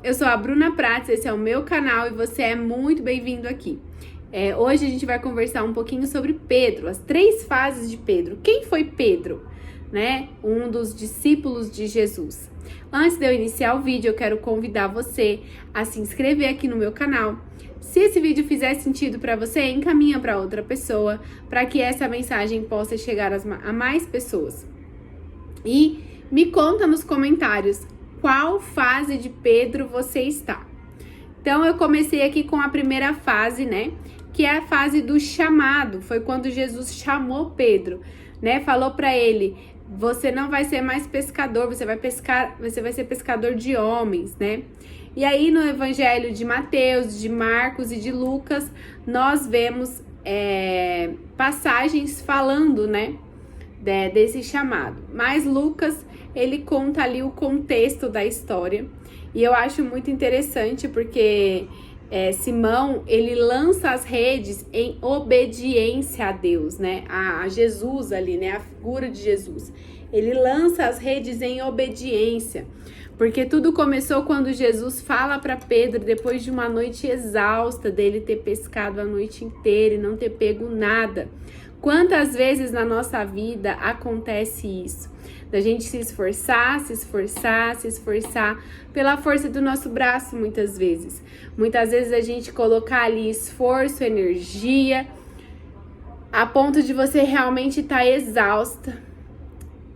eu sou a Bruna Prates, esse é o meu canal e você é muito bem-vindo aqui. Hoje a gente vai conversar um pouquinho sobre Pedro, as 3 fases de Pedro. Quem foi Pedro? Um dos discípulos de Jesus. Antes de eu iniciar o vídeo, eu quero convidar você a se inscrever aqui no meu canal. Se esse vídeo fizer sentido para você, encaminha para outra pessoa, para que essa mensagem possa chegar a mais pessoas. E me conta nos comentários qual fase de Pedro você está. Então, eu comecei aqui com a primeira fase, que é a fase do chamado. Foi quando Jesus chamou Pedro, falou para ele: você não vai ser mais pescador, você vai ser pescador de homens, E aí, no Evangelho de Mateus, de Marcos e de Lucas, nós vemos passagens falando, desse chamado. Mas Lucas, ele conta ali o contexto da história. E eu acho muito interessante porque Simão, ele lança as redes em obediência a Deus, a Jesus ali, a figura de Jesus. Ele lança as redes em obediência. Porque tudo começou quando Jesus fala para Pedro, depois de uma noite exausta, dele ter pescado a noite inteira e não ter pego nada. Quantas vezes na nossa vida acontece isso? Da gente se esforçar pela força do nosso braço, muitas vezes. Muitas vezes a gente colocar ali esforço, energia, a ponto de você realmente estar exausta.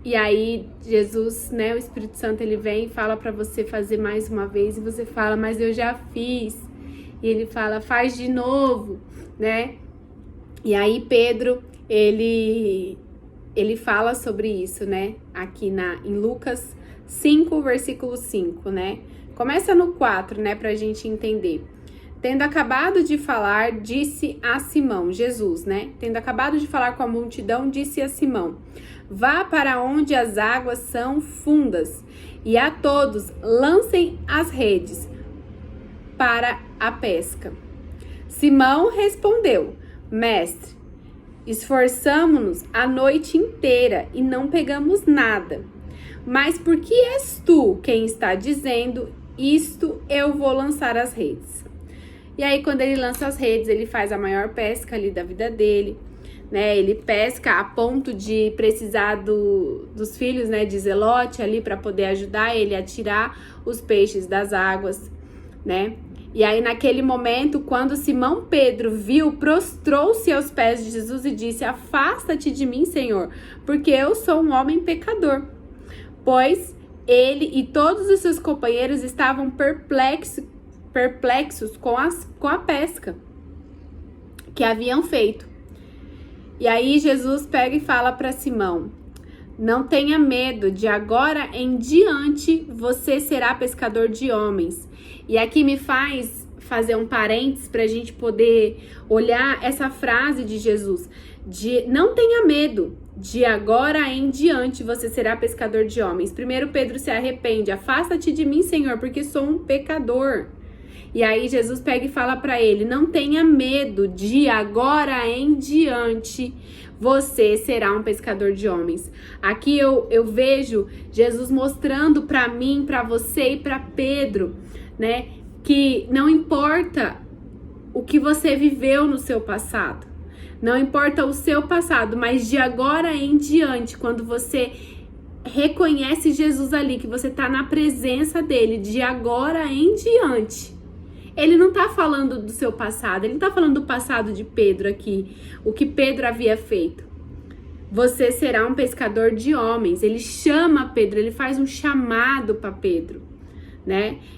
E aí Jesus, o Espírito Santo, ele vem e fala para você fazer mais uma vez. E você fala: mas eu já fiz. E ele fala: faz de novo, E aí Pedro, ele fala sobre isso, aqui em Lucas 5, versículo 5, Começa no 4, pra gente entender. Tendo acabado de falar, disse a Simão, Jesus, Tendo acabado de falar com a multidão, disse a Simão: vá para onde as águas são fundas, e a todos lancem as redes para a pesca. Simão respondeu: mestre, esforçamo-nos a noite inteira e não pegamos nada. Mas por que és tu quem está dizendo isto? Eu vou lançar as redes. E aí, quando ele lança as redes, ele faz a maior pesca ali da vida dele, Ele pesca a ponto de precisar dos filhos, de Zelote ali para poder ajudar ele a tirar os peixes das águas, E aí, naquele momento, quando Simão Pedro viu, prostrou-se aos pés de Jesus e disse: afasta-te de mim, Senhor, porque eu sou um homem pecador. Pois ele e todos os seus companheiros estavam perplexos com a pesca que haviam feito. E aí Jesus pega e fala para Simão: não tenha medo, de agora em diante você será pescador de homens. E aqui me faz fazer um parênteses para a gente poder olhar essa frase de Jesus, de não tenha medo, de agora em diante você será pescador de homens. Primeiro Pedro se arrepende: afasta-te de mim, Senhor, porque sou um pecador. E aí Jesus pega e fala para ele: não tenha medo, de agora em diante você será um pescador de homens. Aqui eu vejo Jesus mostrando para mim, para você e para Pedro, que não importa o que você viveu no seu passado, não importa o seu passado, mas de agora em diante, quando você reconhece Jesus ali, que você tá na presença dele, de agora em diante, ele não tá falando do seu passado, ele não tá falando do passado de Pedro aqui, o que Pedro havia feito. Você será um pescador de homens. Ele chama Pedro, ele faz um chamado para Pedro,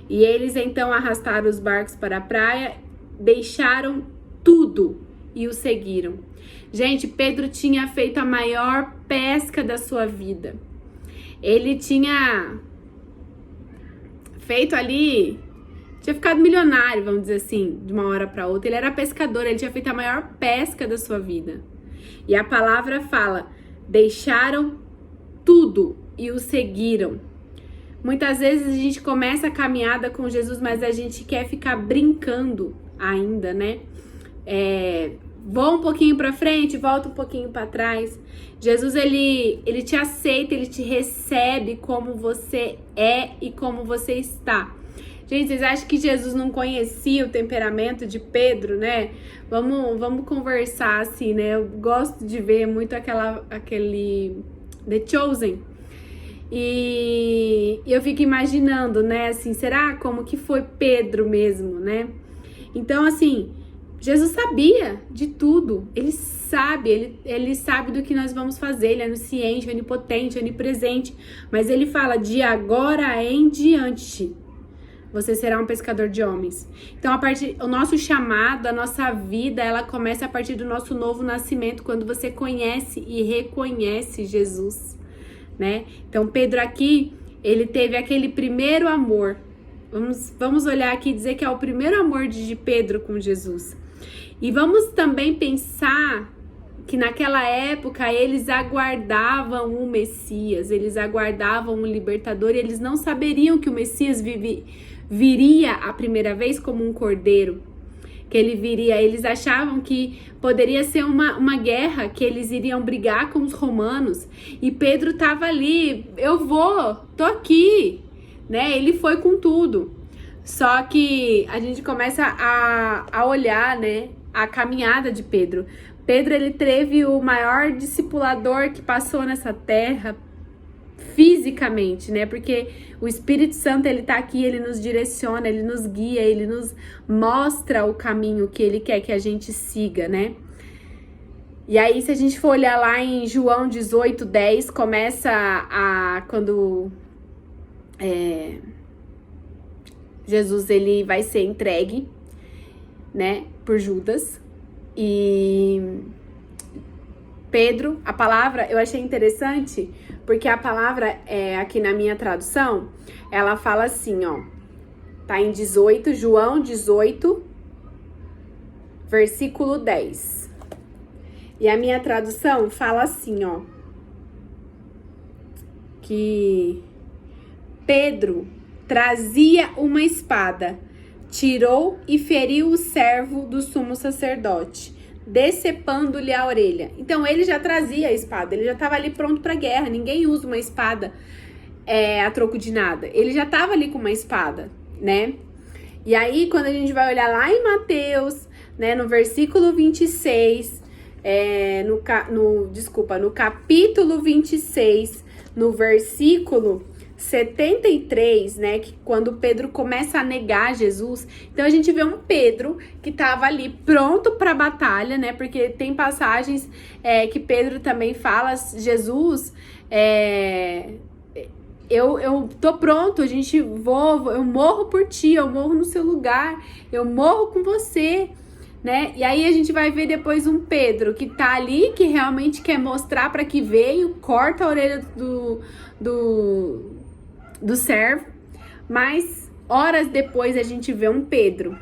E eles então arrastaram os barcos para a praia, deixaram tudo e o seguiram. Gente, Pedro tinha feito a maior pesca da sua vida. Ele tinha feito ali, tinha ficado milionário, vamos dizer assim, de uma hora para outra. Ele era pescador, ele tinha feito a maior pesca da sua vida. E a palavra fala: deixaram tudo e o seguiram. Muitas vezes a gente começa a caminhada com Jesus, mas a gente quer ficar brincando ainda, Voa um pouquinho para frente, volta um pouquinho para trás. Jesus, ele te aceita, ele te recebe como você é e como você está. Gente, vocês acham que Jesus não conhecia o temperamento de Pedro, né? Vamos conversar assim, né? Eu gosto de ver muito aquele The Chosen. E eu fico imaginando, né? Assim, será como que foi Pedro mesmo, né? Então, assim, Jesus sabia de tudo. Ele sabe do que nós vamos fazer. Ele é onisciente, onipotente, onipresente. Mas ele fala, de agora em diante, você será um pescador de homens. Então, o nosso chamado, a nossa vida, ela começa a partir do nosso novo nascimento, quando você conhece e reconhece Jesus, né? Então, Pedro aqui, ele teve aquele primeiro amor. Vamos olhar aqui e dizer que é o primeiro amor de Pedro com Jesus. E vamos também pensar que naquela época eles aguardavam o Messias, eles aguardavam o libertador, e eles não saberiam que o Messias viria a primeira vez como um cordeiro, que ele viria. Eles achavam que poderia ser uma guerra, que eles iriam brigar com os romanos, e Pedro estava ali, tô aqui, né? Ele foi com tudo. Só que a gente começa a olhar, né, a caminhada de Pedro. Pedro, ele teve o maior discipulador que passou nessa terra fisicamente, né? Porque o Espírito Santo, ele tá aqui, ele nos direciona, ele nos guia, ele nos mostra o caminho que ele quer que a gente siga, né? E aí, se a gente for olhar lá em João 18:10, começa quando Jesus, ele vai ser entregue, né, por Judas. E Pedro, a palavra, eu achei interessante, porque a palavra, aqui na minha tradução, ela fala assim, ó, tá em João 18, versículo 10. E a minha tradução fala assim, ó, que Pedro trazia uma espada, tirou e feriu o servo do sumo sacerdote, decepando-lhe a orelha. Então ele já trazia a espada, ele já estava ali pronto para guerra. Ninguém usa uma espada a troco de nada. Ele já estava ali com uma espada, né? E aí, quando a gente vai olhar lá em Mateus, né, no versículo 26, no capítulo 26, no versículo 73, né, que quando Pedro começa a negar Jesus, então a gente vê um Pedro que estava ali pronto para a batalha, né, porque tem passagens que Pedro também fala, Jesus, eu tô pronto, eu morro por ti, eu morro no seu lugar, eu morro com você, né? E aí a gente vai ver depois um Pedro que tá ali, que realmente quer mostrar para que veio, corta a orelha do servo, mas horas depois a gente vê um Pedro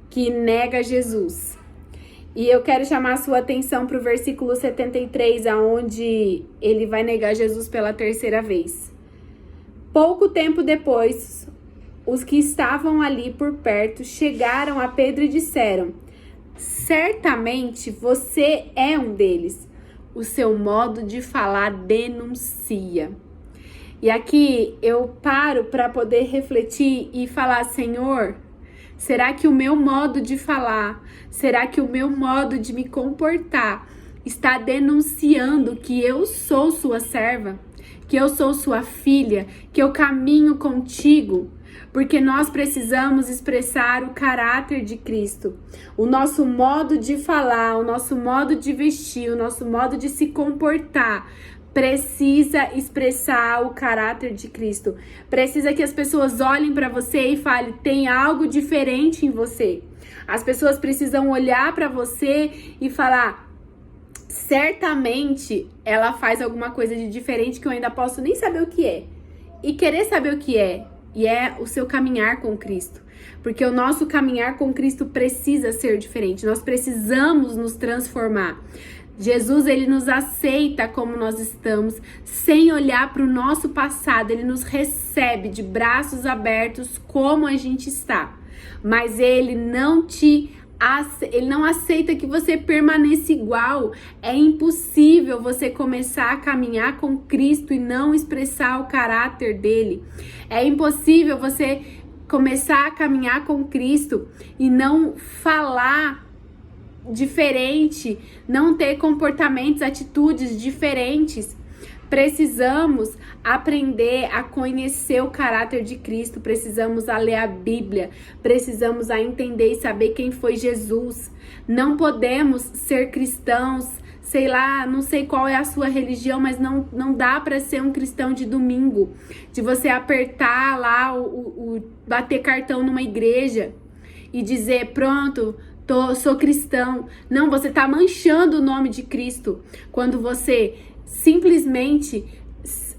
que nega Jesus. E eu quero chamar a sua atenção para o versículo 73, aonde ele vai negar Jesus pela terceira vez. Pouco tempo depois, os que estavam ali por perto chegaram a Pedro e disseram: certamente você é um deles. O seu modo de falar denuncia. E aqui eu paro para poder refletir e falar: Senhor, será que o meu modo de falar, será que o meu modo de me comportar está denunciando que eu sou sua serva, que eu sou sua filha, que eu caminho contigo? Porque nós precisamos expressar o caráter de Cristo. O nosso modo de falar, o nosso modo de vestir, o nosso modo de se comportar precisa expressar o caráter de Cristo. Precisa que as pessoas olhem para você e falem: tem algo diferente em você. As pessoas precisam olhar para você e falar: certamente ela faz alguma coisa de diferente que eu ainda posso nem saber o que é. E querer saber o que é. E é o seu caminhar com Cristo. Porque o nosso caminhar com Cristo precisa ser diferente. Nós precisamos nos transformar. Jesus, ele nos aceita como nós estamos, sem olhar para o nosso passado. Ele nos recebe de braços abertos como a gente está. Mas ele não aceita que você permaneça igual. É impossível você começar a caminhar com Cristo e não expressar o caráter dele. É impossível você começar a caminhar com Cristo e não falar diferente, não ter comportamentos, atitudes diferentes, precisamos aprender a conhecer o caráter de Cristo, precisamos a ler a Bíblia, precisamos a entender e saber quem foi Jesus. Não podemos ser cristãos, sei lá, não sei qual é a sua religião, mas não dá para ser um cristão de domingo, de você apertar lá, bater cartão numa igreja e dizer, pronto, sou cristão. Não, você está manchando o nome de Cristo quando você simplesmente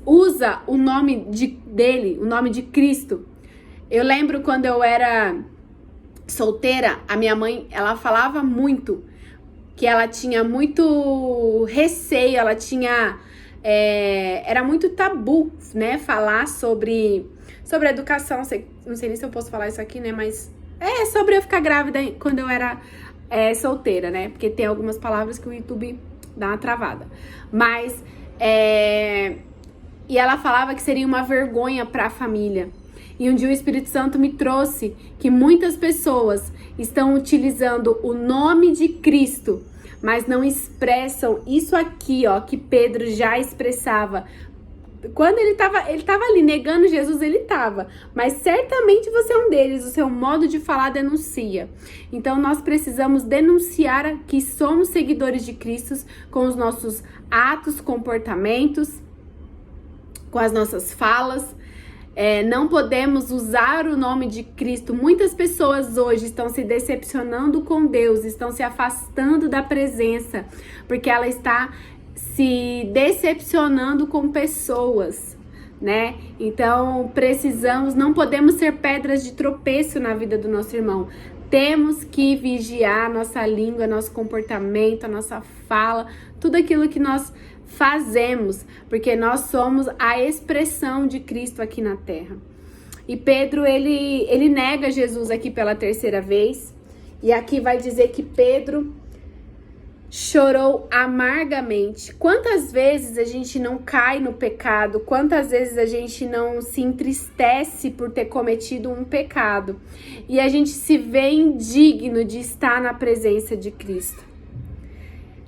usa o nome dele, o nome de Cristo. Eu lembro quando eu era solteira, a minha mãe, ela falava muito que ela tinha muito receio, ela tinha, era muito tabu, né, falar sobre educação. Não sei nem se eu posso falar isso aqui, né, mas sobre eu ficar grávida quando eu era solteira, né, porque tem algumas palavras que o YouTube dá uma travada, mas, e ela falava que seria uma vergonha para a família. E um dia o Espírito Santo me trouxe que muitas pessoas estão utilizando o nome de Cristo, mas não expressam isso aqui, ó, que Pedro já expressava. Quando ele tava ali negando Jesus, ele tava. Mas certamente você é um deles, o seu modo de falar denuncia. Então nós precisamos denunciar que somos seguidores de Cristo com os nossos atos, comportamentos, com as nossas falas. Não podemos usar o nome de Cristo. Muitas pessoas hoje estão se decepcionando com Deus, estão se afastando da presença, porque ela está se decepcionando com pessoas, né? Então não podemos ser pedras de tropeço na vida do nosso irmão. Temos que vigiar a nossa língua, nosso comportamento, a nossa fala, tudo aquilo que nós fazemos, porque nós somos a expressão de Cristo aqui na terra. E Pedro, ele nega Jesus aqui pela terceira vez, e aqui vai dizer que Pedro chorou amargamente. Quantas vezes a gente não cai no pecado, quantas vezes a gente não se entristece por ter cometido um pecado, e a gente se vê indigno de estar na presença de Cristo.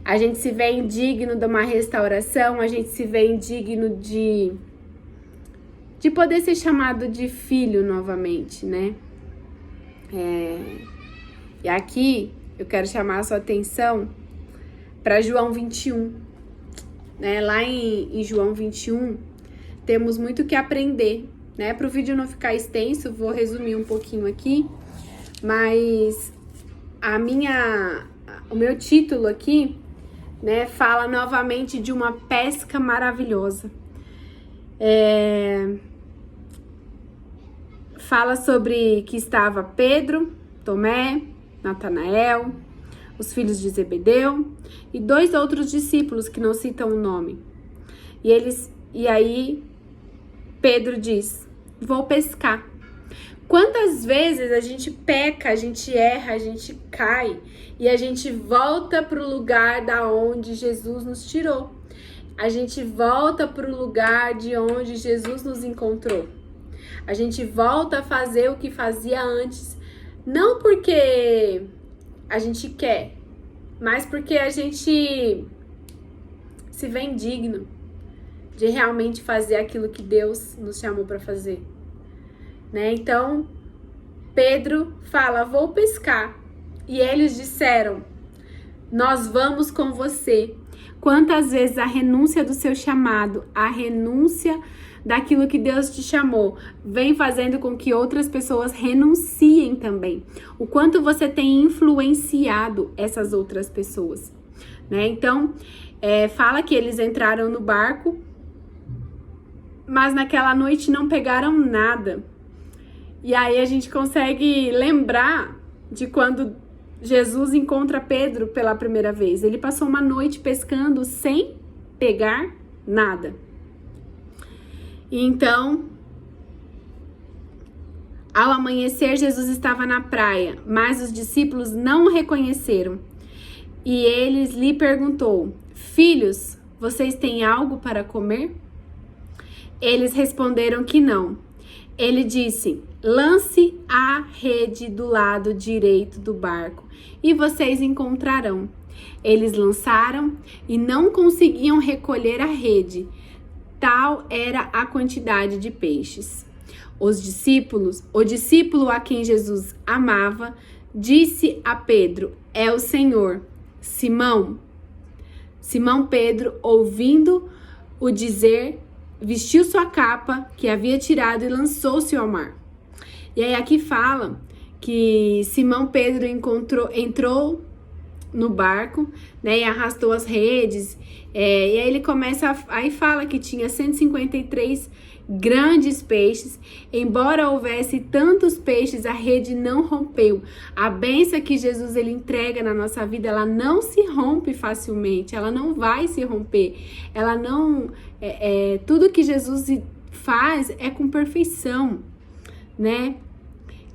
A gente se vê indigno de uma restauração, a gente se vê indigno de poder ser chamado de filho novamente, né? E aqui eu quero chamar a sua atenção para João 21. Né? Lá em João 21, temos muito o que aprender, né? Para o vídeo não ficar extenso, vou resumir um pouquinho aqui, mas o meu título aqui, né, fala novamente de uma pesca maravilhosa. Fala sobre que estava Pedro, Tomé, Natanael, os filhos de Zebedeu e 2 outros discípulos que não citam o nome. E aí Pedro diz: vou pescar. Quantas vezes a gente peca, a gente erra, a gente cai e a gente volta para o lugar da onde Jesus nos tirou. A gente volta para o lugar de onde Jesus nos encontrou. A gente volta a fazer o que fazia antes, não porque a gente quer, mas porque a gente se vê indigno de realmente fazer aquilo que Deus nos chamou para fazer. Né? Então, Pedro fala: vou pescar. E eles disseram: nós vamos com você. Quantas vezes a renúncia do seu chamado, a renúncia daquilo que Deus te chamou, vem fazendo com que outras pessoas renunciem também. O quanto você tem influenciado essas outras pessoas. Né? Então, fala que eles entraram no barco, mas naquela noite não pegaram nada. E aí a gente consegue lembrar de quando Jesus encontra Pedro pela primeira vez. Ele passou uma noite pescando sem pegar nada. E então, ao amanhecer, Jesus estava na praia, mas os discípulos não o reconheceram. E eles lhe perguntou: filhos, vocês têm algo para comer? Eles responderam que não. Ele disse: lance a rede do lado direito do barco e vocês encontrarão. Eles lançaram e não conseguiam recolher a rede. Tal era a quantidade de peixes. O discípulo a quem Jesus amava, disse a Pedro: é o Senhor. Simão Pedro, ouvindo-o dizer, vestiu sua capa que havia tirado e lançou-se ao mar. E aí aqui fala que Simão Pedro entrou no barco, né, e arrastou as redes, e aí ele aí fala que tinha 153 grandes peixes. Embora houvesse tantos peixes, a rede não rompeu. A bênção que Jesus ele entrega na nossa vida, ela não se rompe facilmente, ela não vai se romper, ela não, tudo que Jesus faz é com perfeição, né?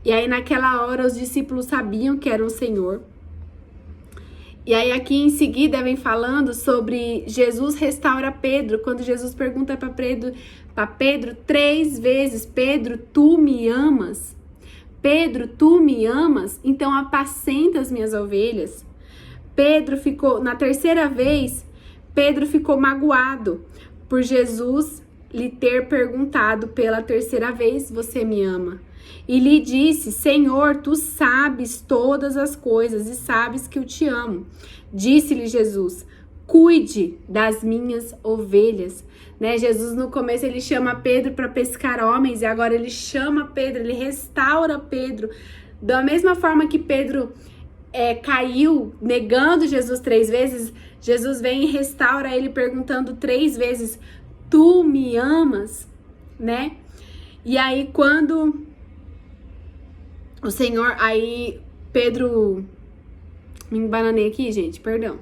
E aí naquela hora os discípulos sabiam que era o Senhor. E aí aqui em seguida vem falando sobre Jesus restaura Pedro, quando Jesus pergunta para Pedro 3 vezes: Pedro, tu me amas? Pedro, tu me amas? Então apacenta as minhas ovelhas. Na terceira vez, Pedro ficou magoado por Jesus lhe ter perguntado pela terceira vez: você me ama? E lhe disse: Senhor, tu sabes todas as coisas e sabes que eu te amo. Disse-lhe Jesus: cuide das minhas ovelhas. Né? Jesus no começo ele chama Pedro para pescar homens, e agora ele chama Pedro, ele restaura Pedro. Da mesma forma que Pedro caiu negando Jesus 3 vezes, Jesus vem e restaura ele perguntando 3 vezes: tu me amas? Né? E aí quando o Senhor, aí Pedro, me embananei aqui, gente, perdão.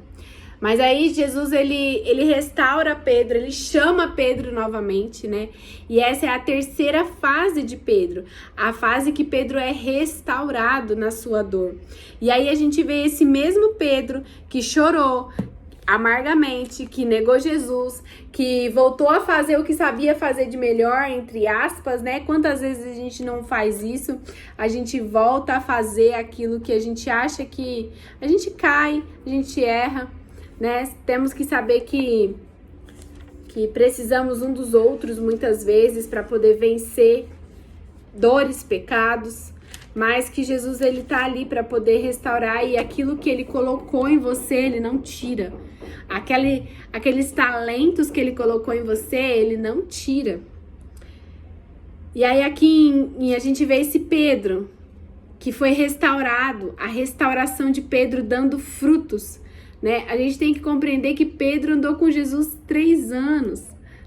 Mas aí Jesus, ele restaura Pedro, ele chama Pedro novamente, né? E essa é a terceira fase de Pedro, a fase que Pedro é restaurado na sua dor. E aí a gente vê esse mesmo Pedro que chorou amargamente, que negou Jesus, que voltou a fazer o que sabia fazer de melhor, entre aspas, né? Quantas vezes a gente não faz isso? A gente volta a fazer aquilo que a gente acha que... A gente cai, a gente erra, né? Temos que saber que precisamos um dos outros muitas vezes para poder vencer dores, pecados, mas que Jesus ele tá ali para poder restaurar, e aquilo que ele colocou em você, ele não tira. Aqueles talentos que ele colocou em você, ele não tira. E aí aqui a gente vê esse Pedro que foi restaurado, a restauração de Pedro dando frutos, né? A gente tem que compreender que Pedro andou com Jesus 3 anos,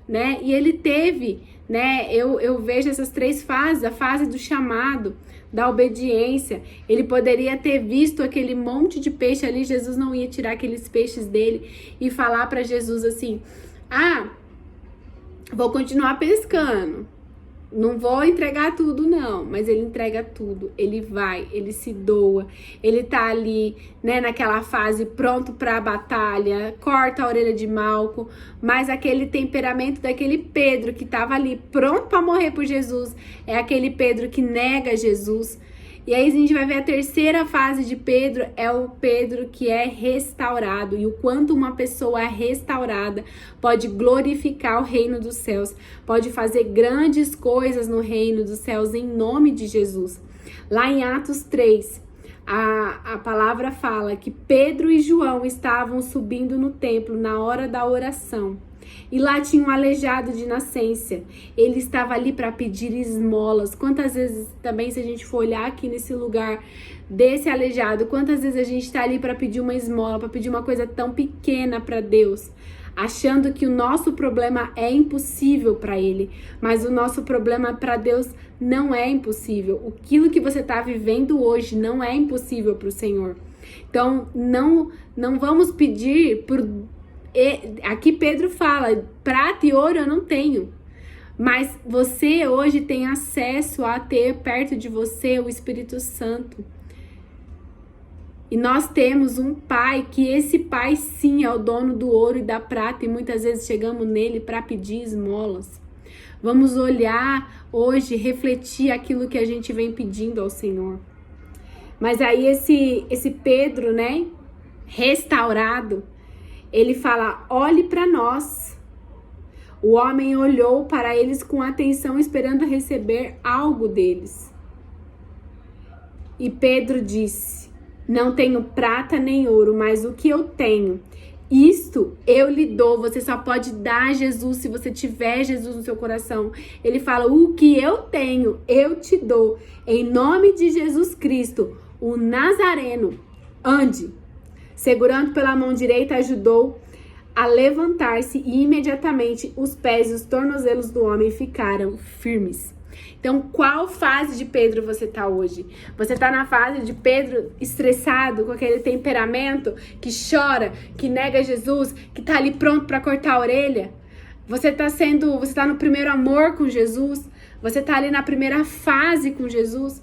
né? E ele teve, né? Eu vejo essas 3 fases, a fase do chamado, da obediência. Ele poderia ter visto aquele monte de peixe ali, Jesus não ia tirar aqueles peixes dele e falar para Jesus assim: vou continuar pescando, não vou entregar tudo não. Mas ele entrega tudo, ele vai, ele se doa, ele tá ali, né, naquela fase pronto para a batalha, corta a orelha de Malco, mas aquele temperamento daquele Pedro que tava ali pronto para morrer por Jesus, é aquele Pedro que nega Jesus. E aí a gente vai ver a terceira fase de Pedro, é o Pedro que é restaurado, e o quanto uma pessoa restaurada pode glorificar o reino dos céus, pode fazer grandes coisas no reino dos céus em nome de Jesus. Lá em Atos 3, a palavra fala que Pedro e João estavam subindo no templo na hora da oração. E lá tinha um aleijado de nascença. Ele estava ali para pedir esmolas. Quantas vezes também, se a gente for olhar aqui nesse lugar desse aleijado, quantas vezes a gente está ali para pedir uma esmola, para pedir uma coisa tão pequena para Deus, achando que o nosso problema é impossível para Ele. Mas o nosso problema para Deus não é impossível. Aquilo que você está vivendo hoje não é impossível para o Senhor. Então, não vamos pedir por... Aqui Pedro fala: prata e ouro eu não tenho, mas você hoje tem acesso a ter perto de você o Espírito Santo. E nós temos um pai, que esse pai sim é o dono do ouro e da prata, e muitas vezes chegamos nele para pedir esmolas. Vamos olhar hoje, refletir aquilo que a gente vem pedindo ao Senhor. Mas aí esse Pedro, né, restaurado, ele fala: olhe para nós. O homem olhou para eles com atenção, esperando receber algo deles. E Pedro disse: não tenho prata nem ouro, mas o que eu tenho, isto eu lhe dou. Você só pode dar a Jesus se você tiver Jesus no seu coração. Ele fala: o que eu tenho, eu te dou. Em nome de Jesus Cristo, o Nazareno, ande. Segurando pela mão direita, ajudou a levantar-se e imediatamente os pés e os tornozelos do homem ficaram firmes. Então, qual fase de Pedro você está hoje? Você está na fase de Pedro estressado, com aquele temperamento, que chora, que nega Jesus, que está ali pronto para cortar a orelha? Você está no primeiro amor com Jesus? Você está ali na primeira fase com Jesus?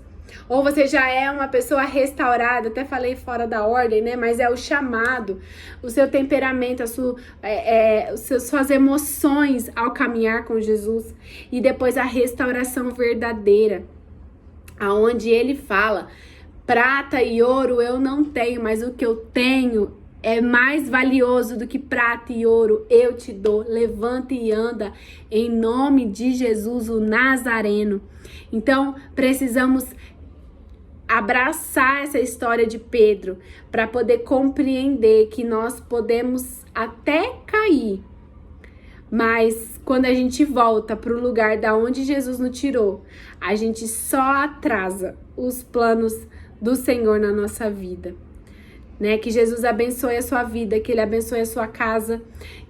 Ou você já é uma pessoa restaurada? Até falei fora da ordem, né? Mas é o chamado, o seu temperamento, suas emoções ao caminhar com Jesus. E depois a restauração verdadeira, aonde ele fala: prata e ouro eu não tenho, mas o que eu tenho é mais valioso do que prata e ouro, eu te dou. Levanta e anda, em nome de Jesus, o Nazareno. Então, precisamos abraçar essa história de Pedro para poder compreender que nós podemos até cair, mas quando a gente volta para o lugar da onde Jesus nos tirou, a gente só atrasa os planos do Senhor na nossa vida. Né? Que Jesus abençoe a sua vida, que Ele abençoe a sua casa,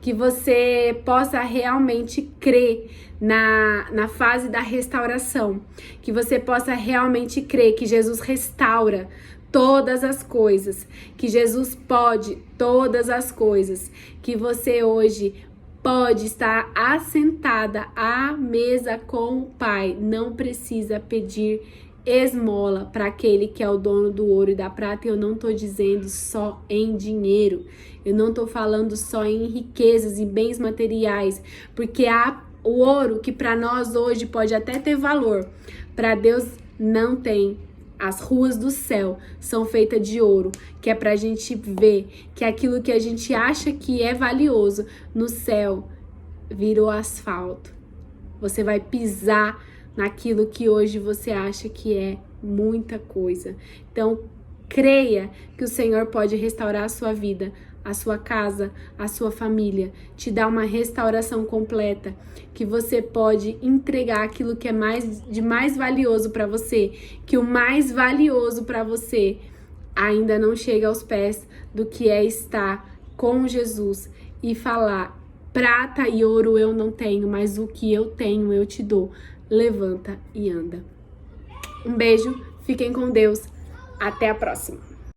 que você possa realmente crer na fase da restauração, que você possa realmente crer que Jesus restaura todas as coisas, que Jesus pode todas as coisas, que você hoje pode estar assentada à mesa com o Pai, não precisa pedir esmola para aquele que é o dono do ouro e da prata. Eu não estou dizendo só em dinheiro, eu não estou falando só em riquezas e bens materiais, porque há o ouro que para nós hoje pode até ter valor, para Deus não tem. As ruas do céu são feitas de ouro, que é para a gente ver que aquilo que a gente acha que é valioso, no céu virou asfalto. Você vai pisar naquilo que hoje você acha que é muita coisa. Então, creia que o Senhor pode restaurar a sua vida, a sua casa, a sua família, te dar uma restauração completa, que você pode entregar aquilo que é mais valioso para você, que o mais valioso para você ainda não chega aos pés do que é estar com Jesus e falar: prata e ouro eu não tenho, mas o que eu tenho eu te dou. Levanta e anda. Um beijo, fiquem com Deus, até a próxima.